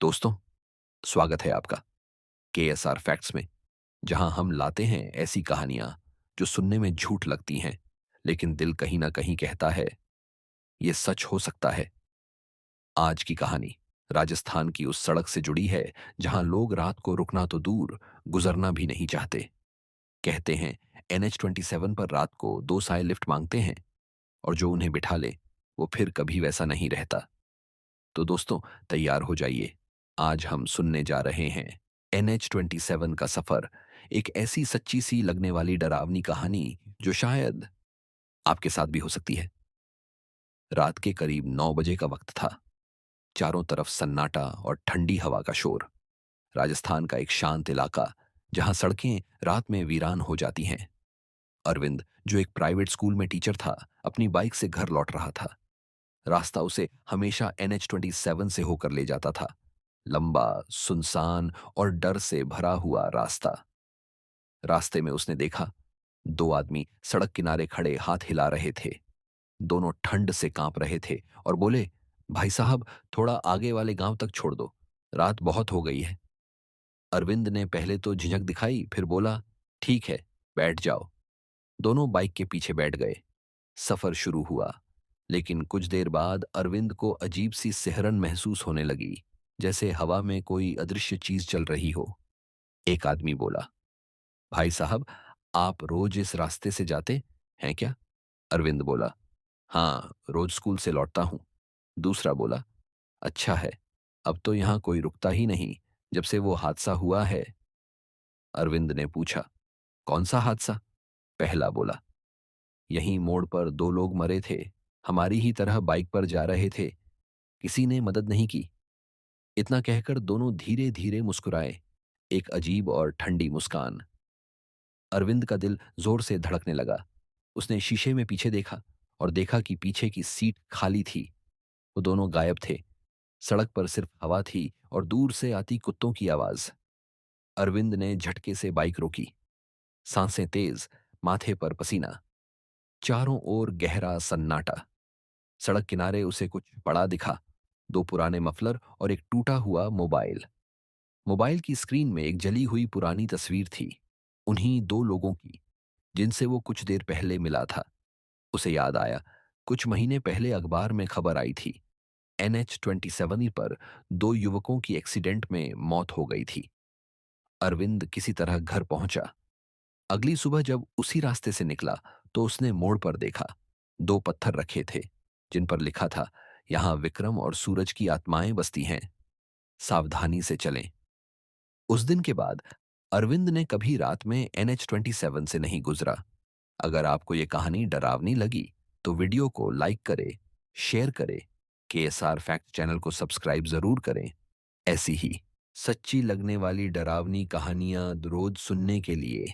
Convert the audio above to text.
दोस्तों, स्वागत है आपका केएसआर फैक्ट्स में, जहां हम लाते हैं ऐसी कहानियां जो सुनने में झूठ लगती हैं, लेकिन दिल कहीं ना कहीं कहता है ये सच हो सकता है। आज की कहानी राजस्थान की उस सड़क से जुड़ी है जहां लोग रात को रुकना तो दूर, गुजरना भी नहीं चाहते। कहते हैं NH-27 पर रात को दो साए लिफ्ट मांगते हैं और जो उन्हें बिठा ले वो फिर कभी वैसा नहीं रहता। तो दोस्तों, तैयार हो जाइए। आज हम सुनने जा रहे हैं NH-27 का सफर, एक ऐसी सच्ची सी लगने वाली डरावनी कहानी जो शायद आपके साथ भी हो सकती है। रात के करीब 9 बजे का वक्त था। चारों तरफ सन्नाटा और ठंडी हवा का शोर। राजस्थान का एक शांत इलाका जहां सड़कें रात में वीरान हो जाती हैं। अरविंद, जो एक प्राइवेट स्कूल में टीचर था, अपनी बाइक से घर लौट रहा था। रास्ता उसे हमेशा NH-27 से होकर ले जाता था। लंबा, सुनसान और डर से भरा हुआ रास्ता। रास्ते में उसने देखा, दो आदमी सड़क किनारे खड़े हाथ हिला रहे थे। दोनों ठंड से कांप रहे थे और बोले, भाई साहब, थोड़ा आगे वाले गांव तक छोड़ दो, रात बहुत हो गई है। अरविंद ने पहले तो झिझक दिखाई, फिर बोला, ठीक है, बैठ जाओ। दोनों बाइक के पीछे बैठ गए। सफर शुरू हुआ, लेकिन कुछ देर बाद अरविंद को अजीब सी सिहरन महसूस होने लगी, जैसे हवा में कोई अदृश्य चीज चल रही हो। एक आदमी बोला, भाई साहब, आप रोज इस रास्ते से जाते हैं क्या? अरविंद बोला, हाँ, रोज स्कूल से लौटता हूं। दूसरा बोला, अच्छा है, अब तो यहां कोई रुकता ही नहीं जब से वो हादसा हुआ है। अरविंद ने पूछा, कौन सा हादसा? पहला बोला, यहीं मोड़ पर दो लोग मरे थे, हमारी ही तरह बाइक पर जा रहे थे, किसी ने मदद नहीं की। इतना कहकर दोनों धीरे धीरे मुस्कुराए, एक अजीब और ठंडी मुस्कान। अरविंद का दिल जोर से धड़कने लगा। उसने शीशे में पीछे देखा और देखा कि पीछे की सीट खाली थी। वो दोनों गायब थे। सड़क पर सिर्फ हवा थी और दूर से आती कुत्तों की आवाज। अरविंद ने झटके से बाइक रोकी। सांसें तेज, माथे पर पसीना। चारों ओर गहरा सन्नाटा। सड़क किनारे उसे कुछ पड़ा दिखा, दो पुराने मफलर और एक टूटा हुआ मोबाइल। मोबाइल की स्क्रीन में एक जली हुई पुरानी तस्वीर थी, उन्हीं दो लोगों की जिनसे वो कुछ देर पहले मिला था। उसे याद आया, कुछ महीने पहले अखबार में खबर आई थी, NH-27 पर दो युवकों की एक्सीडेंट में मौत हो गई थी। अरविंद किसी तरह घर पहुंचा। अगली सुबह जब उसी रास्ते से निकला तो उसने मोड़ पर देखा, दो पत्थर रखे थे जिन पर लिखा था, यहां विक्रम और सूरज की आत्माएं बसती हैं, सावधानी से चलें। उस दिन के बाद अरविंद ने कभी रात में NH-27 से नहीं गुजरा। अगर आपको ये कहानी डरावनी लगी तो वीडियो को लाइक करें, शेयर करें, KSR फैक्ट चैनल को सब्सक्राइब जरूर करें। ऐसी ही सच्ची लगने वाली डरावनी कहानियां रोज सुनने के लिए